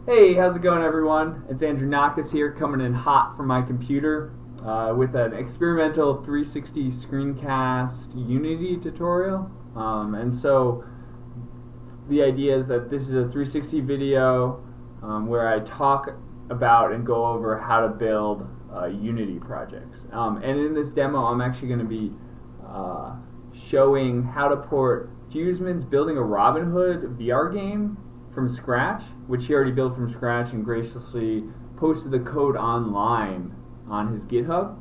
Hey, how's it going, everyone? It's Andrew Nakas here, coming in hot from my computer with an experimental 360 screencast Unity tutorial. And so the idea is that this is a 360 video where I talk about and go over how to build Unity projects. And in this demo, I'm actually going to be showing how to port Fuseman's building a Robin Hood VR game from scratch, which he already built from scratch and graciously posted the code online on his GitHub.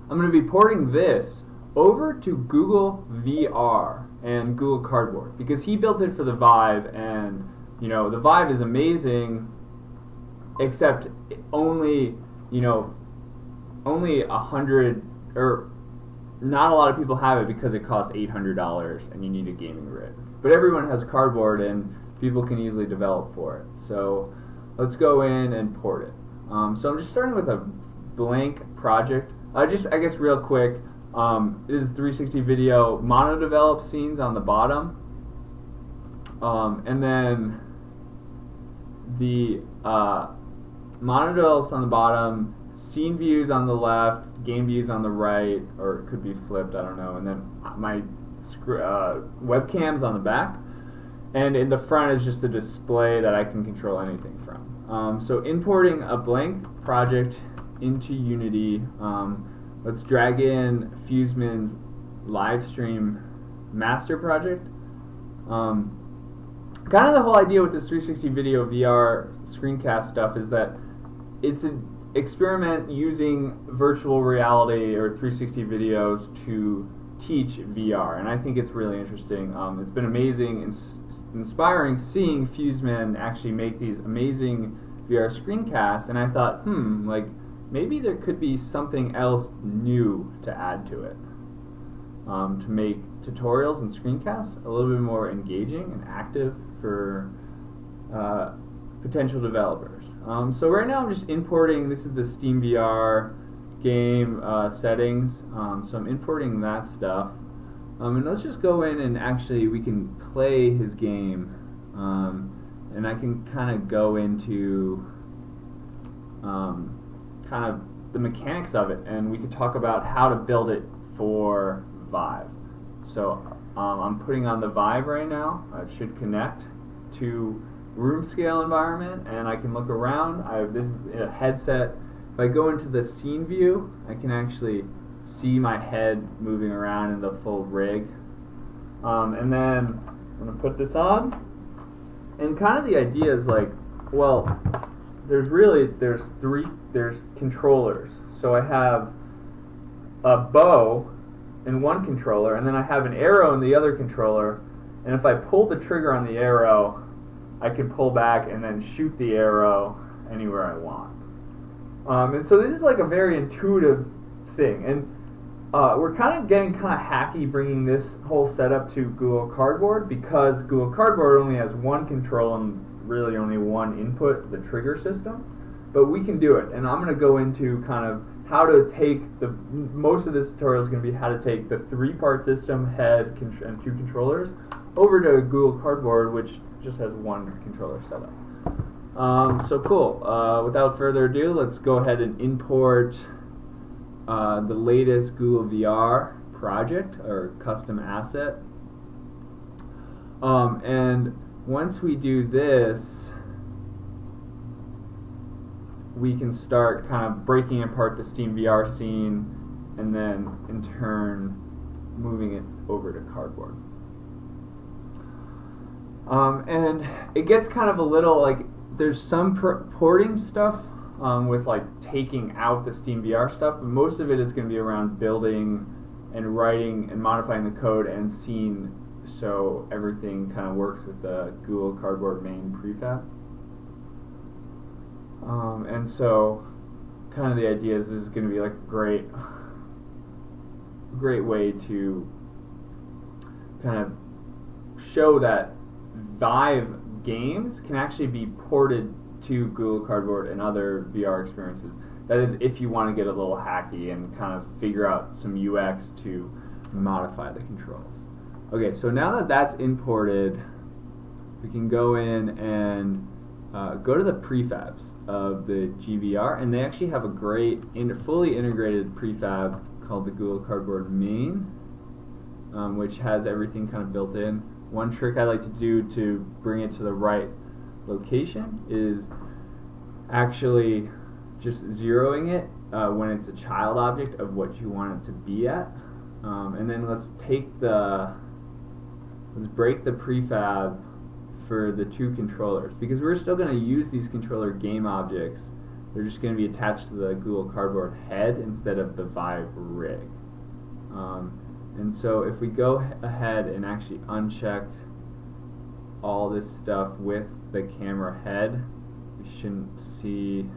I'm going to be porting this over to Google VR and Google Cardboard because he built it for the Vive, and the Vive is amazing, except only 100 or not a lot of people have it because it costs $800 and you need a gaming rig. But everyone has Cardboard and people can easily develop for it. So let's go in and port it. So I'm just starting with a blank project. I guess real quick, this is 360 video mono develop scenes on the bottom, and then the mono develops on the bottom, scene views on the left, game views on the right, or it could be flipped, I don't know, and then my webcam's on the back. And in the front is just a display that I can control anything from. So importing a blank project into Unity, let's drag in Fuseman's live stream master project. Kind of the whole idea with this 360 video VR screencast stuff is that it's an experiment using virtual reality or 360 videos to teach VR, and I think it's really interesting. It's been amazing and inspiring seeing Fuseman actually make these amazing VR screencasts, and I thought, maybe there could be something else new to add to it, to make tutorials and screencasts a little bit more engaging and active for potential developers. So right now I'm just importing, this is the Steam VR game settings, so I'm importing that stuff, and let's just go in and actually we can play his game, and I can kind of go into kind of the mechanics of it, and we could talk about how to build it for Vive. So I'm putting on the Vive right now. It should connect to room scale environment, and I can look around. This is a headset. If I go into the scene view, I can actually see my head moving around in the full rig. And then I'm going to put this on. And kind of the idea is there's controllers. So I have a bow in one controller, and then I have an arrow in the other controller. And if I pull the trigger on the arrow, I can pull back and then shoot the arrow anywhere I want. And so this is like a very intuitive thing, and we're kind of getting kind of hacky bringing this whole setup to Google Cardboard because Google Cardboard only has one control and really only one input, the trigger system. But we can do it, and I'm going to go into kind of how to take most of this tutorial is going to be how to take the 3-part system, head, and 2 controllers, over to Google Cardboard, which just has one controller setup. So cool. Without further ado, let's go ahead and import the latest Google VR project or custom asset. And once we do this, we can start kind of breaking apart the Steam VR scene and then in turn moving it over to Cardboard. And it gets kind of a little there's some porting stuff with taking out the Steam VR stuff, but most of it is going to be around building and writing and modifying the code and scene so everything kind of works with the Google Cardboard main prefab. And so kind of the idea is this is going to be a great way to kind of show that Vive games can actually be ported to Google Cardboard and other VR experiences. That is, if you want to get a little hacky and kind of figure out some UX to modify the controls. Okay, so now that that's imported, we can go in and go to the prefabs of the GVR, and they actually have a great fully integrated prefab called the Google Cardboard main, which has everything kind of built in. One trick I like to do to bring it to the right location is actually just zeroing it when it's a child object of what you want it to be at, and then let's break the prefab for the two controllers, because we're still going to use these controller game objects. They're just going to be attached to the Google Cardboard head instead of the Vive rig. And so if we go ahead and actually uncheck all this stuff with the camera head, we shouldn't see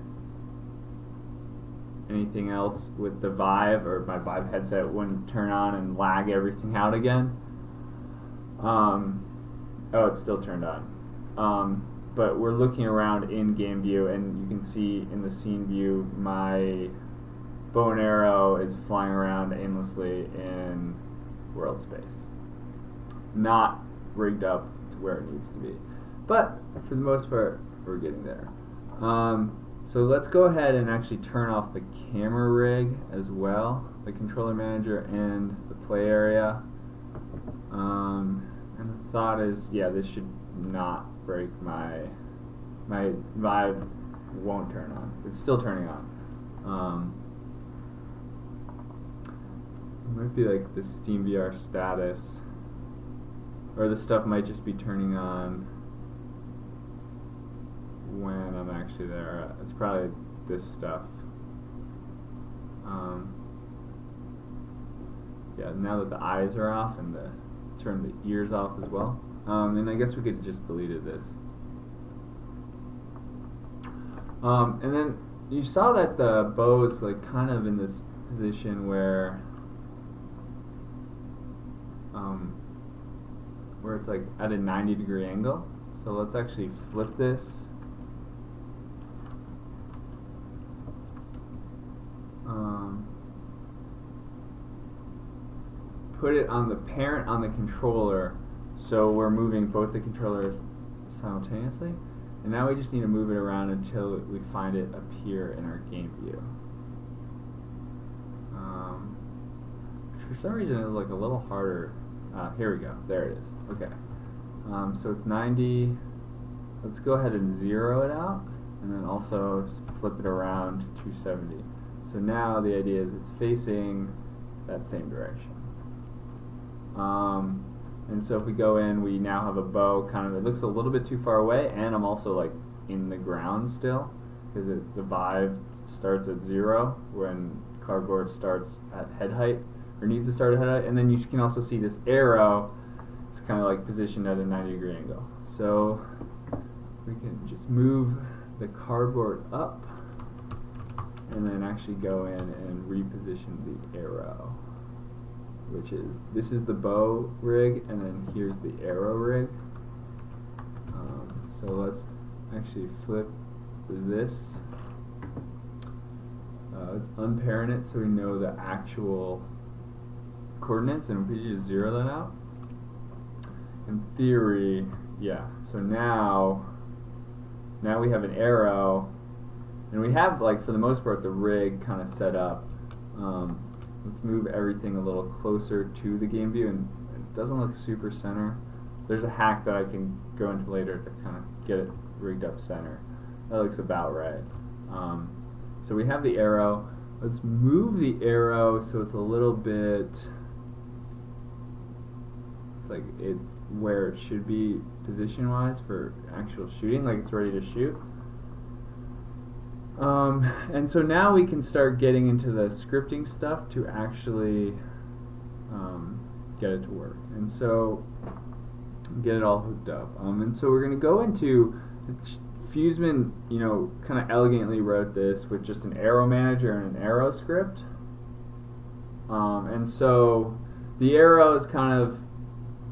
anything else with the Vive, or my Vive headset wouldn't turn on and lag everything out again. Oh, it's still turned on. But we're looking around in game view, and you can see in the scene view my bow and arrow is flying around aimlessly in world space. Not rigged up to where it needs to be. But for the most part, we're getting there. So let's go ahead and actually turn off the camera rig as well, the controller manager and the play area. And the thought is, yeah, this should not break my Vive won't turn on. It's still turning on. It might be like the SteamVR status, or the stuff might just be turning on when I'm actually there. It's probably this stuff. Yeah, now that the eyes are off and turn the ears off as well. And I guess we could have just deleted this. And then you saw that the bow is like kind of in this position where it's like at a 90-degree angle. So let's actually flip this. Put it on the parent on the controller, so we're moving both the controllers simultaneously. And now we just need to move it around until we find it appear in our game view. For some reason it was like a little harder. Here we go. There it is. Okay. So it's 90. Let's go ahead and zero it out, and then also flip it around to 270. So now the idea is it's facing that same direction. And so if we go in, we now have a bow kind of, it looks a little bit too far away, and I'm also like in the ground still, because the Vive starts at 0 when cardboard starts at head height, or needs to start at head height. And then you can also see this arrow is kind of like positioned at a 90-degree angle. So we can just move the cardboard up and then actually go in and reposition the arrow, which is, this is the bow rig, and then here's the arrow rig. So let's actually flip this. Let's unparent it so we know the actual coordinates, and we just zero that out. In theory, yeah. So now we have an arrow, and we have, like, for the most part, the rig kind of set up. Let's move everything a little closer to the game view, and it doesn't look super center. There's a hack that I can go into later to kind of get it rigged up center. That looks about right. So we have the arrow. Let's move the arrow so it's a little bit, it's like it's where it should be position-wise for actual shooting, like it's ready to shoot. And so now we can start getting into the scripting stuff to actually get it to work. And so get it all hooked up. And so we're going to go into, Fuseman, you know, kind of elegantly wrote this with just an arrow manager and an arrow script. And so the arrow is kind of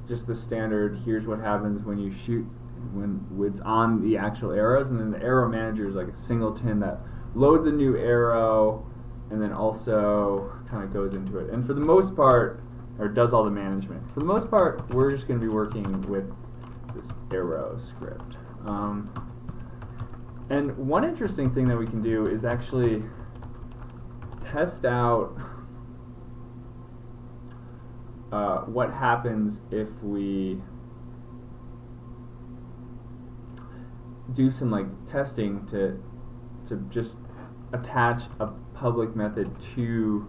just the standard, here's what happens when you shoot, when it's on the actual arrows, and then the arrow manager is like a singleton that loads a new arrow and then also kind of goes into it. And for the most part, or does all the management. For the most part, we're just going to be working with this arrow script. And one interesting thing that we can do is actually test out what happens if we do some like testing to just attach a public method to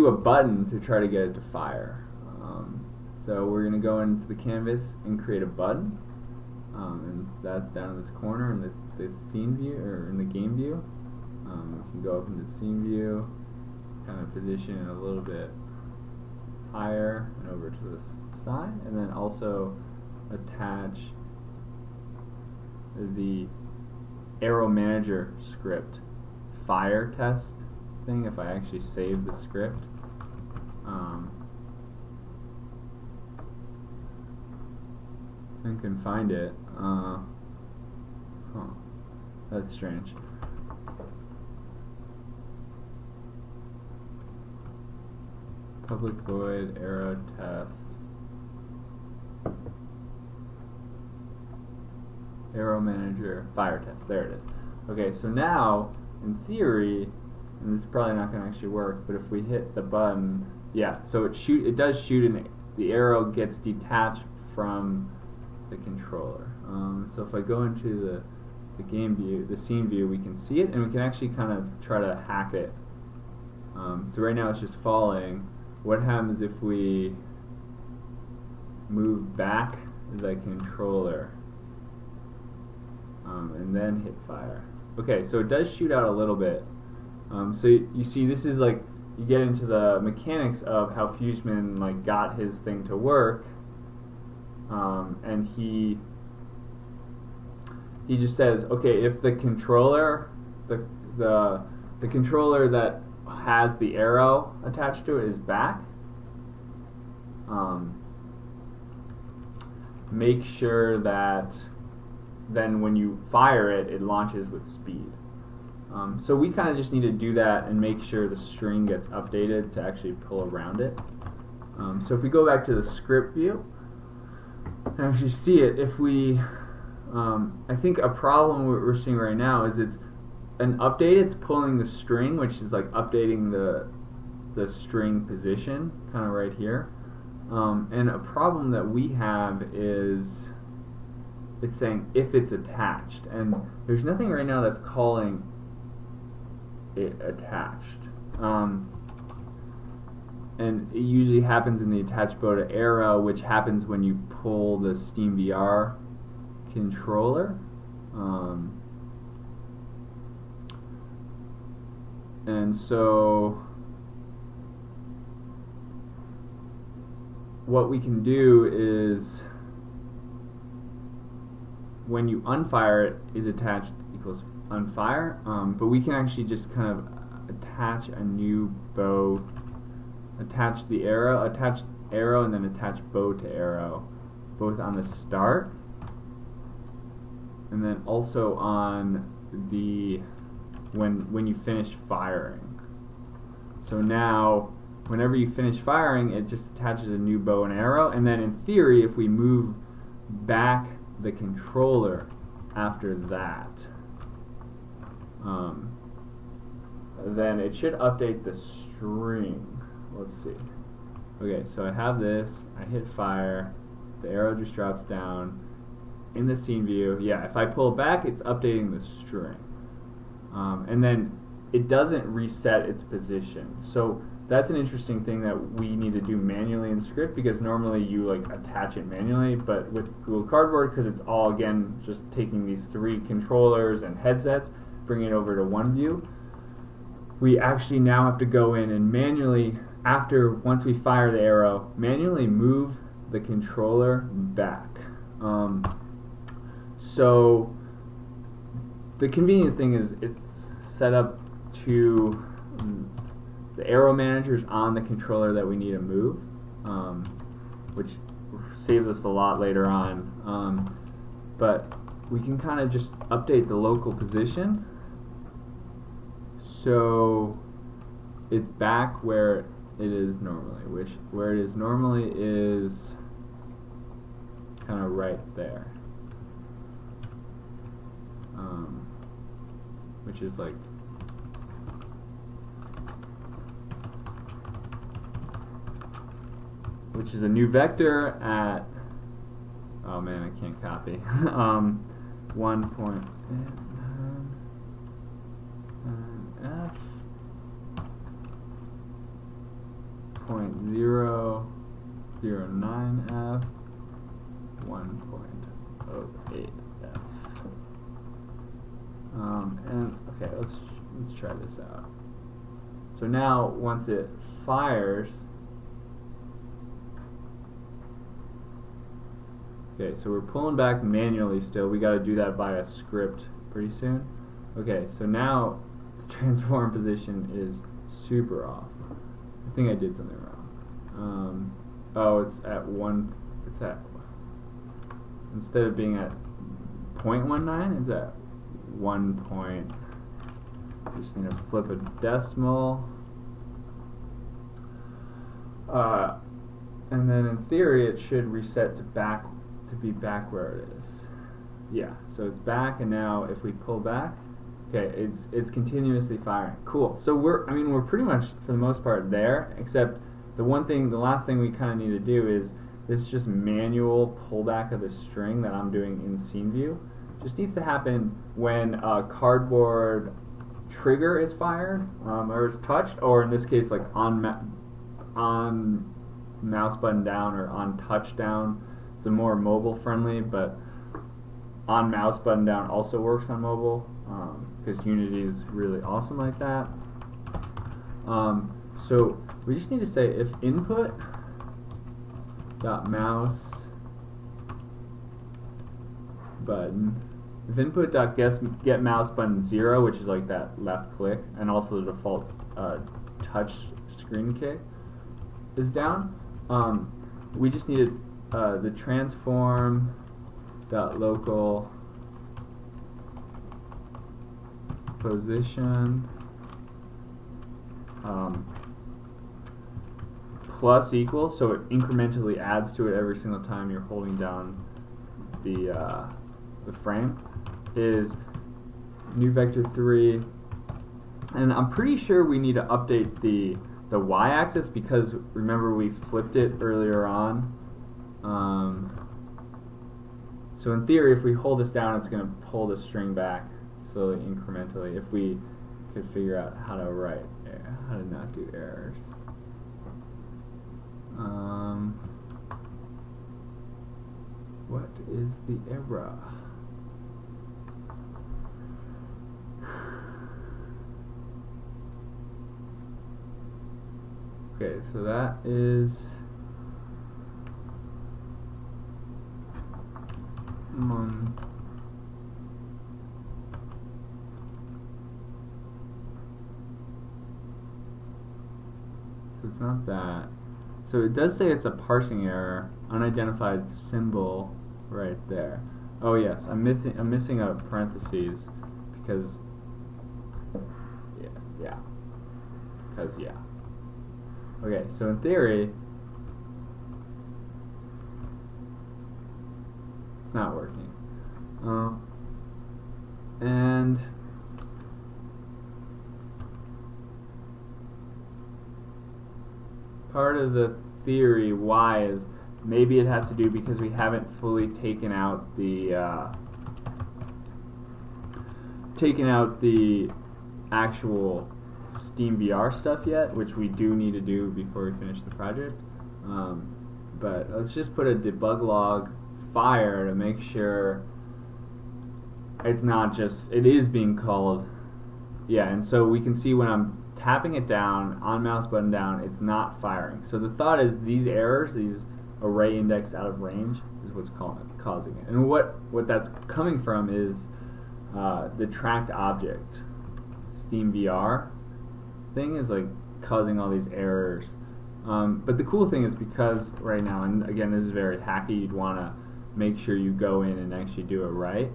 a button to try to get it to fire. So we're going to go into the canvas and create a button, and that's down in this corner in this scene view, or in the game view. We can go up into the scene view, kind of position it a little bit higher and over to the side, and then also attach the arrow manager script fire test thing if I actually save the script. I can find it. That's strange. Public void arrow test. Arrow manager fire test. There it is. Okay, so now in theory, and this is probably not going to actually work, but if we hit the button, yeah, so it does shoot, and the arrow gets detached from the controller. So if I go into the game view, the scene view, we can see it, and we can actually kind of try to hack it. So right now it's just falling. What happens if we move back the controller and then hit fire? Okay, so it does shoot out a little bit. So you see, this is like, you get into the mechanics of how Fuseman like got his thing to work, and he just says, okay, if the controller, the controller that has the arrow attached to it is back, make sure that then when you fire it, it launches with speed. So we kind of just need to do that and make sure the string gets updated to actually pull around it. So if we go back to the script view and actually see it, if we, I think a problem we're seeing right now is it's an update, it's pulling the string, which is like updating the string position, kind of right here. And a problem that we have is it's saying if it's attached, and there's nothing right now that's calling it attached. And it usually happens in the attach bow to arrow, which happens when you pull the SteamVR controller. And so what we can do is when you unfire it, is attached equals unfire, but we can actually just kind of attach a new bow, attach the arrow, attach arrow, and then attach bow to arrow, both on the start and then also on the when you finish firing. So now whenever you finish firing, it just attaches a new bow and arrow, and then in theory, if we move back the controller after that, then it should update the string. Let's see. Okay, so I have this, I hit fire, the arrow just drops down in the scene view. Yeah, if I pull it back, it's updating the string. And then it doesn't reset its position. So that's an interesting thing that we need to do manually in script, because normally you like attach it manually, but with Google Cardboard, because it's all, again, just taking these three controllers and headsets, bringing it over to one view, we actually now have to go in and manually, once we fire the arrow, manually move the controller back. So the convenient thing is it's set up to the arrow managers on the controller that we need to move, which saves us a lot later on. But we can kind of just update the local position so it's back where it is normally, where it is normally is kind of right there, which is like a new vector at, oh man, I can't copy, 1 point f 0.009 f 1.08 f. And okay, let's try this out. So now once it fires, okay, so we're pulling back manually still. We got to do that via script pretty soon. Okay, so now the transform position is super off. I think I did something wrong. Oh, it's at instead of being at 0.19, it's at 1 point. Just need to flip a decimal. And then in theory it should reset to be back where it is. Yeah, so it's back, and now if we pull back, okay, it's continuously firing. Cool. So we're pretty much for the most part there, except the last thing we kind of need to do is this just manual pullback of the string that I'm doing in scene view. Just needs to happen when a cardboard trigger is fired or is touched, or in this case like on mouse button down or on touch down. It's a more mobile friendly, but on mouse button down also works on mobile because Unity is really awesome like that. So we just need to say if input dot mouse button, if input dot get mouse button 0, which is like that left click, and also the default touch screen kick is down, we just needed the transform dot local position plus equals, so it incrementally adds to it every single time you're holding down the frame, is new vector 3, and I'm pretty sure we need to update the y-axis because remember we flipped it earlier on. So in theory, if we hold this down, it's going to pull the string back slowly, incrementally. If we could figure out how to not do errors. What is the error? Okay, so that is so it's not that. So it does say it's a parsing error, unidentified symbol right there. Oh yes, I'm missing a parentheses because yeah. Okay, so in theory it's not working. And part of the theory why is maybe it has to do because we haven't fully taken out the actual Steam VR stuff yet, which we do need to do before we finish the project. But let's just put a debug log fire to make sure it's not just, it is being called. Yeah, and so we can see when I'm tapping it down, on mouse button down, it's not firing. So the thought is these errors, these array index out of range, is what's causing it. And what that's coming from is the tracked object Steam VR thing is like causing all these errors. But the cool thing is because right now, and again this is very hacky, you'd want to make sure you go in and actually do it right.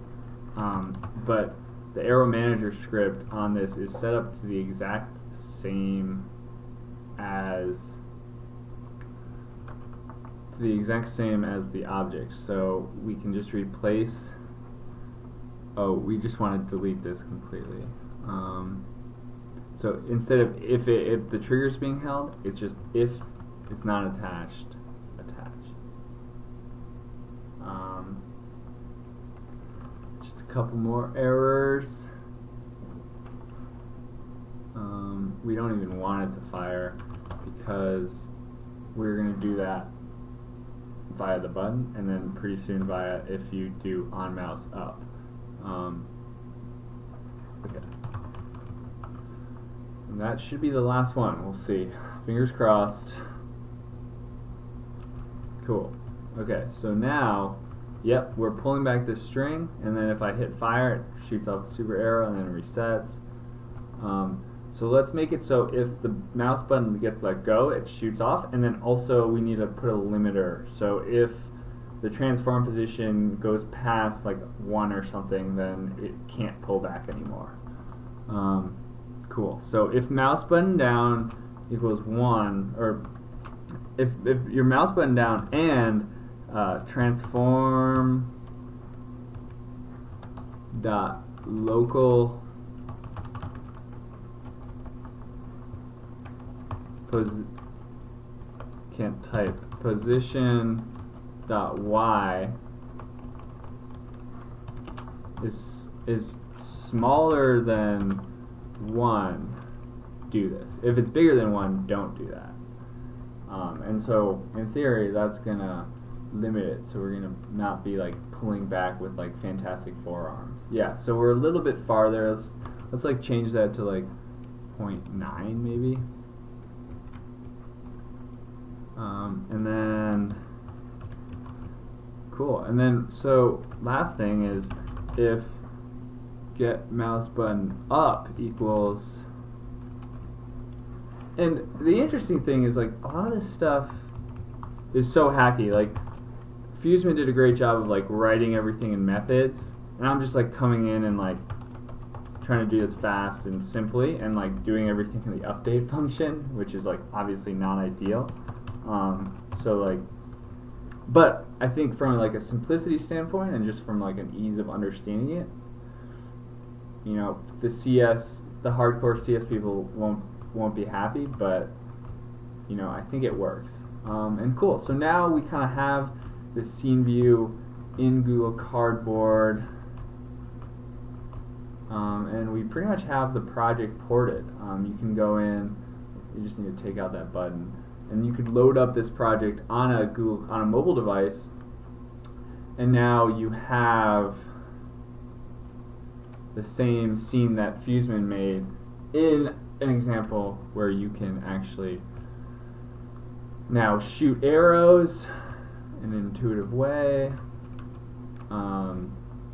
But the arrow manager script on this is set up to the exact same as the exact same as the object, so we can just replace. Oh, we just want to delete this completely. So instead of if the trigger is being held, it's just if it's not attached, attach. Just a couple more errors. We don't even want it to fire because we're going to do that via the button, and then pretty soon via if you do on mouse up. Okay. And that should be the last one. We'll see. Fingers crossed. Cool. Okay, so now, yep, we're pulling back this string, and then if I hit fire, it shoots off the super arrow, and then it resets. So let's make it so if the mouse button gets let go, it shoots off, and then also we need to put a limiter. So if the transform position goes past like 1 or something, then it can't pull back anymore. Cool. So if mouse button down equals 1, or if your mouse button down and transform dot local can't type position dot y is smaller than 1, do this. If it's bigger than 1, don't do that. And so in theory that's gonna limit it, so we're gonna not be like pulling back with like fantastic forearms. Yeah, so we're a little bit farther. Let's like change that to like 0.9 maybe. And then cool, and then so last thing is if get mouse button up equals, and the interesting thing is like a lot of this stuff is so hacky. Like Fuseman did a great job of like writing everything in methods, and I'm just like coming in and like trying to do this fast and simply, and like doing everything in the update function, which is like obviously not ideal. So like, but I think from like a simplicity standpoint and just from like an ease of understanding it, you know, the hardcore CS people won't be happy, but you know, I think it works. And cool. So now we kind of have the scene view in Google Cardboard, and we pretty much have the project ported. You can go in. You just need to take out that button. And you could load up this project on a mobile device, and now you have the same scene that Fuseman made in an example where you can actually now shoot arrows in an intuitive way.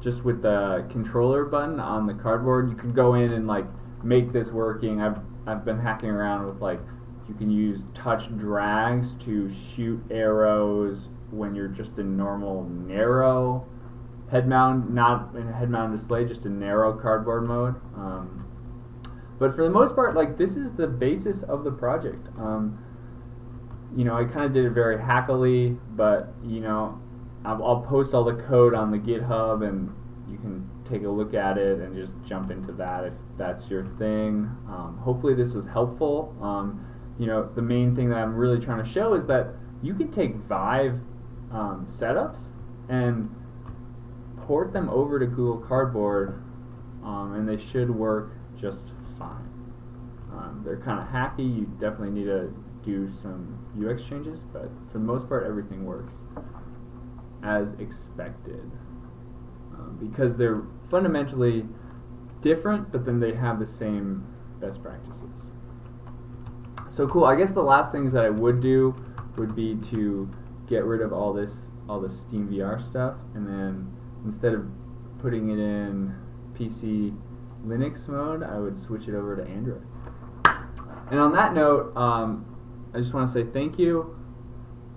Just with the controller button on the cardboard, you can go in and like make this working. I've been hacking around with like, you can use touch drags to shoot arrows when you're just in normal narrow head mount, not in a head mount display, just in narrow cardboard mode. But for the most part, like this is the basis of the project. You know, I kind of did it very hackily, but you know, I'll post all the code on the GitHub, and you can take a look at it and just jump into that if that's your thing. Hopefully this was helpful. You know, the main thing that I'm really trying to show is that you can take Vive setups and port them over to Google Cardboard, and they should work just fine. They're kind of hacky. You definitely need to do some UX changes, but for the most part, everything works as expected, because they're fundamentally different, but then they have the same best practices. So cool. I guess the last things that I would do would be to get rid of all this SteamVR stuff, and then instead of putting it in PC Linux mode, I would switch it over to Android. And on that note, I just want to say thank you.